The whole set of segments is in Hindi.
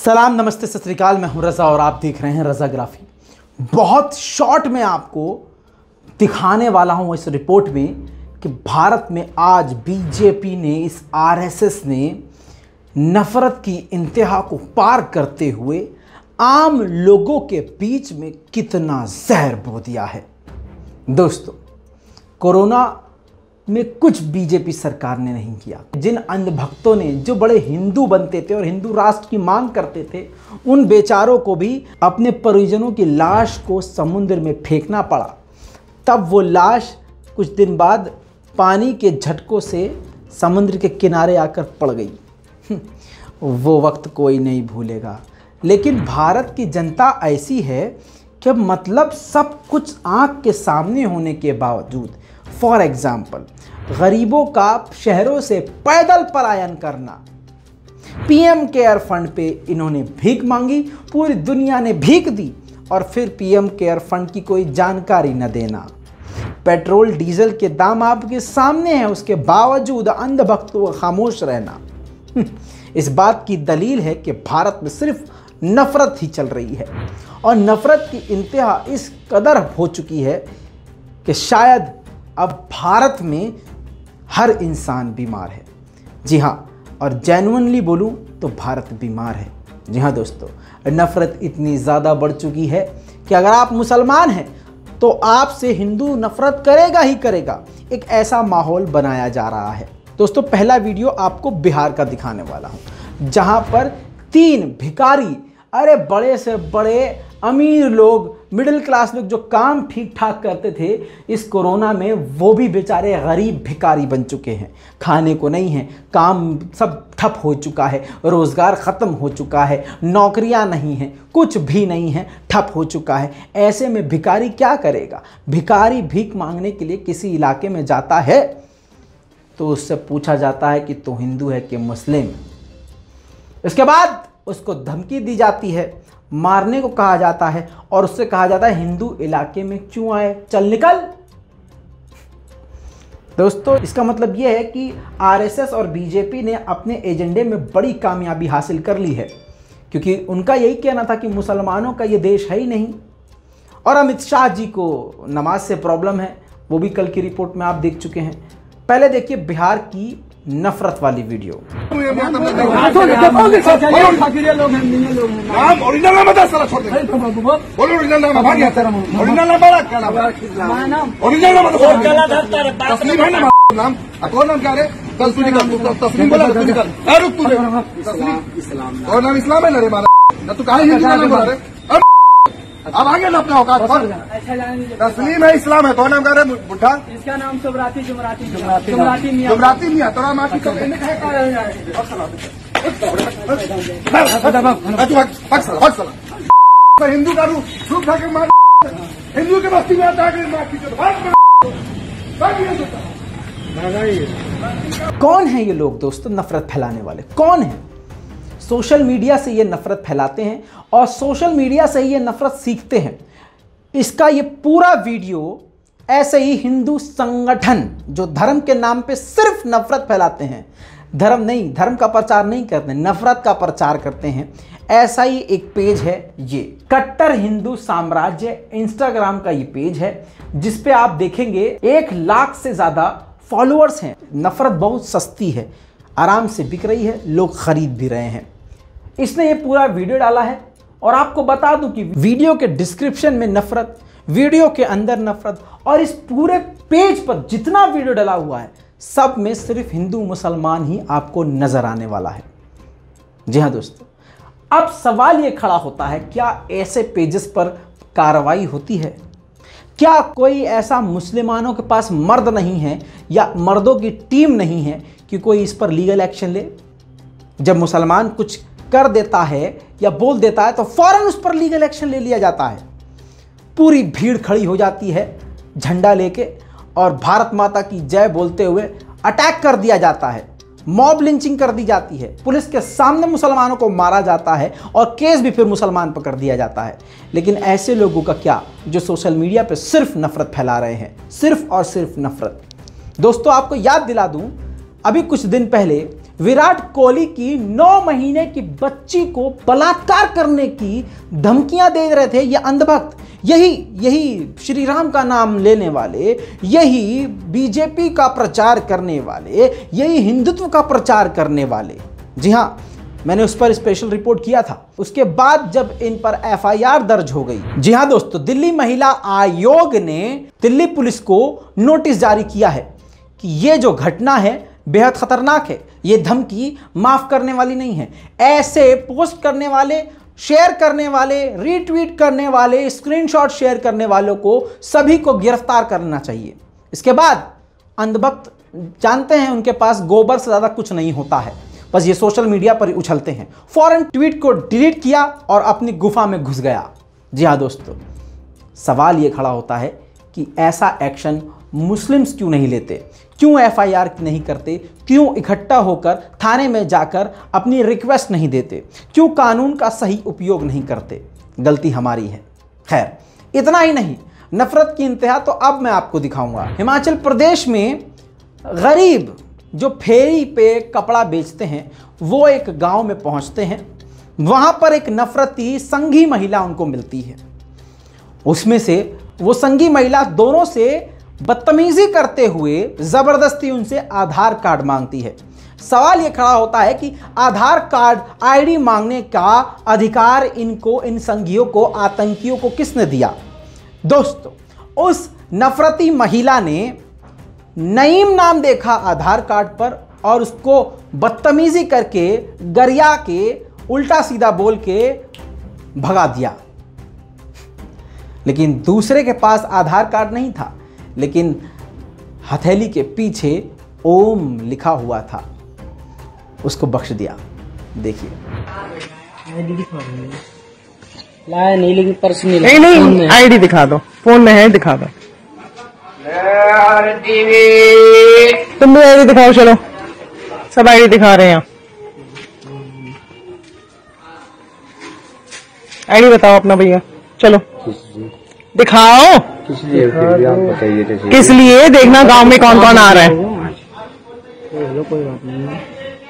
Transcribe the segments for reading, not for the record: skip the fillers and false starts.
सलाम, नमस्ते, सत श्री अकाल। मैं हूं रज़ा और आप देख रहे हैं रज़ाग्राफी। बहुत शॉर्ट में आपको दिखाने वाला हूं इस रिपोर्ट में कि भारत में आज बीजेपी ने, इस आरएसएस ने नफरत की इंतहा को पार करते हुए आम लोगों के बीच में कितना जहर बो दिया है। दोस्तों, कोरोना में कुछ बीजेपी सरकार ने नहीं किया। जिन अंधभक्तों ने, जो बड़े हिंदू बनते थे और हिंदू राष्ट्र की मांग करते थे, उन बेचारों को भी अपने परिजनों की लाश को समुद्र में फेंकना पड़ा। तब वो लाश कुछ दिन बाद पानी के झटकों से समुद्र के किनारे आकर पड़ गई। वो वक्त कोई नहीं भूलेगा। लेकिन भारत की जनता ऐसी है कि मतलब सब कुछ आंख के सामने होने के बावजूद, फॉर एग्जाम्पल, गरीबों का शहरों से पैदल पलायन करना, पीएम केयर फंड पे इन्होंने भीख मांगी, पूरी दुनिया ने भीख दी और फिर पीएम केयर फंड की कोई जानकारी न देना। पेट्रोल डीजल के दाम आपके सामने हैं, उसके बावजूद अंधभक्तों का खामोश रहना। इस बात की दलील है कि भारत में सिर्फ नफरत ही चल रही है और नफरत की इंतहा इस कदर हो चुकी है कि शायद अब भारत में हर इंसान बीमार है। जी हाँ, और जेन्युइनली बोलूं तो भारत बीमार है। जी हाँ दोस्तों, नफरत इतनी ज़्यादा बढ़ चुकी है कि अगर आप मुसलमान हैं तो आपसे हिंदू नफरत करेगा ही करेगा। एक ऐसा माहौल बनाया जा रहा है। दोस्तों, पहला वीडियो आपको बिहार का दिखाने वाला हूँ, जहाँ पर 3 भिखारी, अरे बड़े से बड़े अमीर लोग, मिडिल क्लास लोग जो काम ठीक ठाक करते थे, इस कोरोना में वो भी बेचारे गरीब भिखारी बन चुके हैं। खाने को नहीं है, काम सब ठप हो चुका है, रोज़गार ख़त्म हो चुका है, नौकरियां नहीं हैं, कुछ भी नहीं है, ठप हो चुका है। ऐसे में भिखारी क्या करेगा? भिखारी भीख मांगने के लिए किसी इलाके में जाता है तो उससे पूछा जाता है कि तू हिंदू है कि मुस्लिम। इसके बाद उसको धमकी दी जाती है, मारने को कहा जाता है और उससे कहा जाता है हिंदू इलाके में क्यों आए, चल निकल। दोस्तों, इसका मतलब यह है कि आरएसएस और बीजेपी ने अपने एजेंडे में बड़ी कामयाबी हासिल कर ली है, क्योंकि उनका यही कहना था कि मुसलमानों का ये देश है ही नहीं। और अमित शाह जी को नमाज से प्रॉब्लम है, वो भी कल की रिपोर्ट में आप देख चुके हैं। पहले देखिए बिहार की नफरत वाली वीडियो। इस्लाम है ना रे मारा, तू कहा अब आगे ना अपना औकात। तस्लीम है, इस्लाम है, तो नाम कह रहे बुढ़ा, इसका नाम जुमराती मियां तोरा माँ की हिंदू का रूप उठा के मार, हिंदू के बस्ती में आता है। कौन है ये लोग दोस्तों नफरत फैलाने वाले? कौन है? सोशल मीडिया से ये नफरत फैलाते हैं और सोशल मीडिया से ही ये नफरत सीखते हैं। इसका ये पूरा वीडियो ऐसे ही हिंदू संगठन जो धर्म के नाम पे सिर्फ नफरत फैलाते हैं, धर्म नहीं, धर्म का प्रचार नहीं करते, नफरत का प्रचार करते हैं, ऐसा ही एक पेज है। ये कट्टर हिंदू साम्राज्य इंस्टाग्राम का ये पेज है, जिस पे आप देखेंगे 1 लाख से ज़्यादा फॉलोअर्स हैं। नफरत बहुत सस्ती है, आराम से बिक रही है, लोग खरीद भी रहे हैं। इसने ये पूरा वीडियो डाला है और आपको बता दूं कि वीडियो के डिस्क्रिप्शन में नफरत, वीडियो के अंदर नफरत, और इस पूरे पेज पर जितना वीडियो डाला हुआ है सब में सिर्फ हिंदू मुसलमान ही आपको नजर आने वाला है। जी हाँ दोस्तों, अब सवाल ये खड़ा होता है, क्या ऐसे पेजेस पर कार्रवाई होती है? क्या कोई ऐसा मुसलमानों के पास मर्द नहीं है या मर्दों की टीम नहीं है कि कोई इस पर लीगल एक्शन ले? जब मुसलमान कुछ कर देता है या बोल देता है तो फौरन उस पर लीगल एक्शन ले लिया जाता है। पूरी भीड़ खड़ी हो जाती है झंडा लेके और भारत माता की जय बोलते हुए अटैक कर दिया जाता है, मॉब लिंचिंग कर दी जाती है, पुलिस के सामने मुसलमानों को मारा जाता है और केस भी फिर मुसलमान पर कर दिया जाता है। लेकिन ऐसे लोगों का क्या जो सोशल मीडिया पे सिर्फ नफरत फैला रहे हैं, सिर्फ और सिर्फ नफरत। दोस्तों, आपको याद दिला दूं, अभी कुछ दिन पहले विराट कोहली की 9 महीने की बच्ची को बलात्कार करने की धमकियां दे रहे थे ये अंधभक्त, यही श्री राम का नाम लेने वाले, यही बीजेपी का प्रचार करने वाले, यही हिंदुत्व का प्रचार करने वाले। जी हाँ, मैंने उस पर स्पेशल रिपोर्ट किया था। उसके बाद जब इन पर एफआईआर दर्ज हो गई, जी हाँ दोस्तों, दिल्ली महिला आयोग ने दिल्ली पुलिस को नोटिस जारी किया है कि ये जो घटना है बेहद खतरनाक है, ये धमकी माफ करने वाली नहीं है। ऐसे पोस्ट करने वाले, शेयर करने वाले, रीट्वीट करने वाले, स्क्रीनशॉट शेयर करने वालों को सभी को गिरफ्तार करना चाहिए। इसके बाद अंधभक्त जानते हैं उनके पास गोबर से ज़्यादा कुछ नहीं होता है, बस ये सोशल मीडिया पर उछलते हैं। फौरन ट्वीट को डिलीट किया और अपनी गुफा में घुस गया। जी हाँ दोस्तों, सवाल ये खड़ा होता है कि ऐसा एक्शन मुस्लिम्स क्यों नहीं लेते, क्यों एफआईआर नहीं करते, क्यों इकट्ठा होकर थाने में जाकर अपनी रिक्वेस्ट नहीं देते, क्यों कानून का सही उपयोग नहीं करते। गलती हमारी है। खैर, इतना ही नहीं, नफरत की इंतहा तो अब मैं आपको दिखाऊंगा। हिमाचल प्रदेश में गरीब जो फेरी पे कपड़ा बेचते हैं वो एक गांव में पहुंचते हैं, वहां पर एक नफरती संघी महिला उनको मिलती है। उसमें से वो संघी महिला दोनों से बदतमीजी करते हुए जबरदस्ती उनसे आधार कार्ड मांगती है। सवाल ये खड़ा होता है कि आधार कार्ड, आईडी मांगने का अधिकार इनको, इन संघियों को, आतंकियों को किसने दिया? दोस्तों, उस नफरती महिला ने नईम नाम देखा आधार कार्ड पर और उसको बदतमीजी करके, गरिया के, उल्टा सीधा बोल के भगा दिया। लेकिन दूसरे के पास आधार कार्ड नहीं था, लेकिन हथेली के पीछे ओम लिखा हुआ था, उसको बख्श दिया। देखिए, आईडी दिखा दो। लाया नहीं, लेकिन पर्स में नहीं, आईडी दिखा दो, फोन में है, दिखा दो। तुम भी आईडी दिखाओ, चलो सब आईडी दिखा रहे हैं। आईडी बताओ अपना भैया, चलो दिखाओ। किस लिए आप बताइए? किस लिए? देखना गांव में कौन कौन आ रहा है। कोई बात नहीं,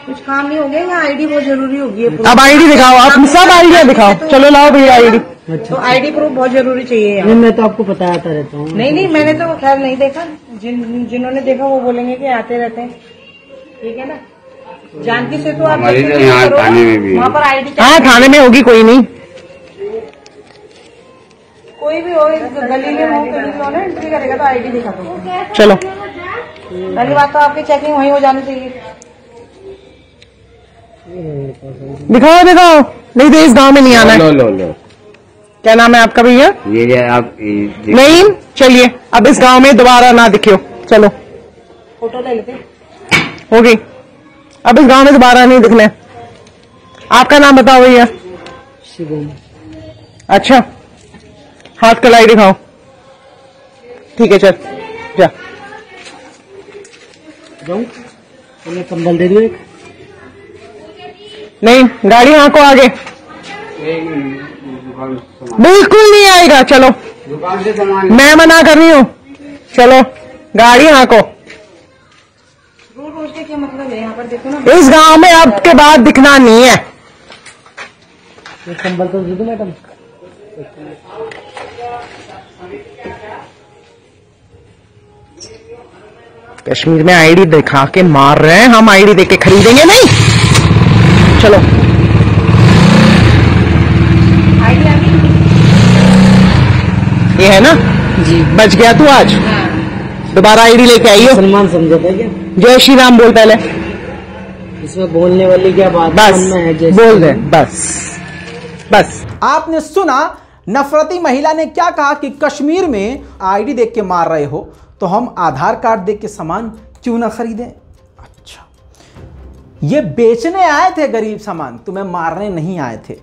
कुछ काम नहीं हो गया, यहाँ आईडी बहुत जरूरी होगी। अब आईडी दिखाओ, आप सब आईडिया दिखाओ। चलो लाओ भैया आईडी। तो आईडी प्रूफ बहुत जरूरी चाहिए। मैं तो आपको बताता रहता हूँ। नहीं, मैंने तो खैर नहीं देखा। जिन्होंने देखा वो बोलेंगे कि आते रहते हैं, ठीक है ना। जानकी से तो आप वहाँ पर आईडी, हाँ थाने में होगी, कोई नहीं, कोई भी हो, गली में हो, कहीं हो ना, एंट्री करेगा तो आईडी दिखा दो। चलो, पहली बात तो आपकी चेकिंग वहीं हो जानी चाहिए। दिखाओ दिखाओ, नहीं तो इस गांव में नहीं आना है। लो। क्या नाम है आपका भैया? ये आप नहीं, चलिए अब इस गांव में दोबारा ना दिखियो। चलो, फोटो ले लेते। होगी, अब इस गांव में दोबारा नहीं दिखने। आपका नाम बताओ भैया। शिवम। अच्छा, हाथ कलाई दिखाओ। ठीक है, चल जा। जाऊं? तुम्हें कंबल दे दूं एक? नहीं, गाड़ी हाँको आगे। बिल्कुल नहीं आएगा। चलो, दुकान से सामान मैं मना कर रही हूँ। चलो, गाड़ी हाँको। रोज के क्या मतलब है? यहाँ पर देखो ना, इस गांव में अब के बाद दिखना नहीं है। कंबल तो दे दो मैडम। कश्मीर में आईडी दिखा के मार रहे हैं, हम आईडी देके खरीदेंगे नहीं। चलो, आईडी आ गई? ये है ना जी। बच गया तू आज। दोबारा आईडी लेके आइयो। सलमान समझा था क्या? जय श्री राम बोल पहले। इसमें बोलने वाली क्या बात बस है? बोल दे, बस बस। आपने सुना नफरती महिला ने क्या कहा कि कश्मीर में आईडी देख के मार रहे हो तो हम आधार कार्ड देख के सामान क्यों ना खरीदें। अच्छा, ये बेचने आए थे गरीब सामान, तुम्हें मारने नहीं आए थे।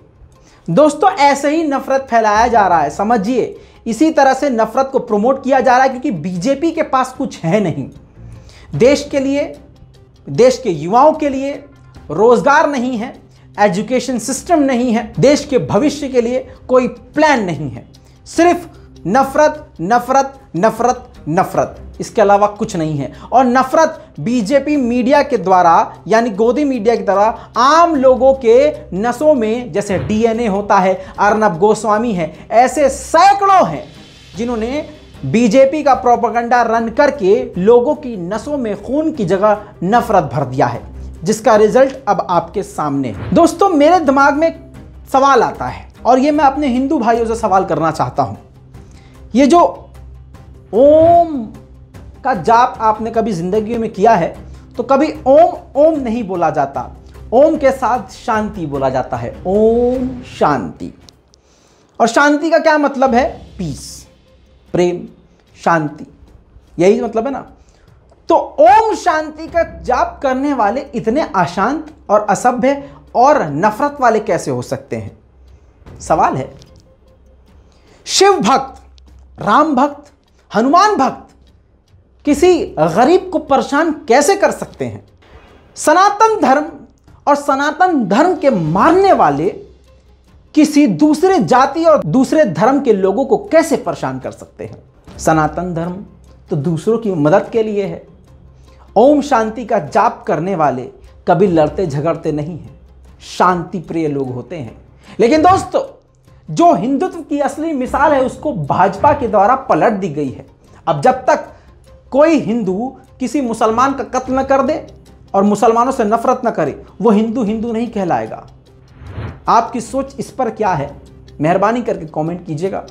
दोस्तों, ऐसे ही नफरत फैलाया जा रहा है, समझिए। इसी तरह से नफरत को प्रमोट किया जा रहा है क्योंकि बीजेपी के पास कुछ है नहीं। देश के लिए, देश के युवाओं के लिए रोजगार नहीं है, एजुकेशन सिस्टम नहीं है, देश के भविष्य के लिए कोई प्लान नहीं है। सिर्फ नफरत, नफरत, नफरत, नफरत। इसके अलावा कुछ नहीं है। और नफरत बीजेपी मीडिया के द्वारा यानी गोदी मीडिया की द्वारा आम लोगों के नसों में, जैसे डीएनए होता है, अर्नब गोस्वामी है, ऐसे सैकड़ों हैं जिन्होंने बीजेपी का प्रोपेगेंडा रन करके लोगों की नसों में खून की जगह नफरत भर दिया है, जिसका रिजल्ट अब आपके सामने है। दोस्तों, मेरे दिमाग में एक सवाल आता है और ये मैं अपने हिंदू भाइयों से सवाल करना चाहता हूं। ये जो ओम का जाप आपने कभी जिंदगी में किया है तो कभी ओम ओम नहीं बोला जाता, ओम के साथ शांति बोला जाता है। ओम शांति। और शांति का क्या मतलब है? पीस, प्रेम, शांति, यही मतलब है ना। तो ओम शांति का जाप करने वाले इतने अशांत और असभ्य और नफरत वाले कैसे हो सकते हैं? सवाल है। शिव भक्त, राम भक्त, हनुमान भक्त किसी गरीब को परेशान कैसे कर सकते हैं? सनातन धर्म और सनातन धर्म के मानने वाले किसी दूसरे जाति और दूसरे धर्म के लोगों को कैसे परेशान कर सकते हैं? सनातन धर्म तो दूसरों की मदद के लिए है। ओम शांति का जाप करने वाले कभी लड़ते झगड़ते नहीं हैं, शांति प्रिय लोग होते हैं। लेकिन दोस्तों, जो हिंदुत्व की असली मिसाल है उसको भाजपा के द्वारा पलट दी गई है। अब जब तक कोई हिंदू किसी मुसलमान का कत्ल न कर दे और मुसलमानों से नफरत न करे, वो हिंदू हिंदू नहीं कहलाएगा। आपकी सोच इस पर क्या है? मेहरबानी करके कमेंट कीजिएगा।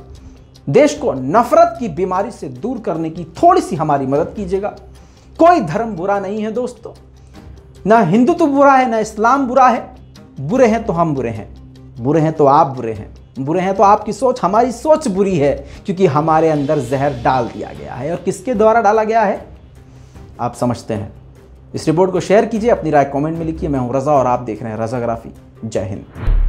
देश को नफरत की बीमारी से दूर करने की थोड़ी सी हमारी मदद कीजिएगा। कोई धर्म बुरा नहीं है दोस्तों, ना हिंदुत्व बुरा है, ना इस्लाम बुरा है। बुरे हैं तो हम बुरे हैं, बुरे हैं तो आप बुरे हैं, बुरे हैं तो आपकी सोच, हमारी सोच बुरी है क्योंकि हमारे अंदर जहर डाल दिया गया है। और किसके द्वारा डाला गया है आप समझते हैं। इस रिपोर्ट को शेयर कीजिए, अपनी राय कमेंट में लिखिए। मैं हूं रजा और आप देख रहे हैं रजाग्राफी। जय हिंद।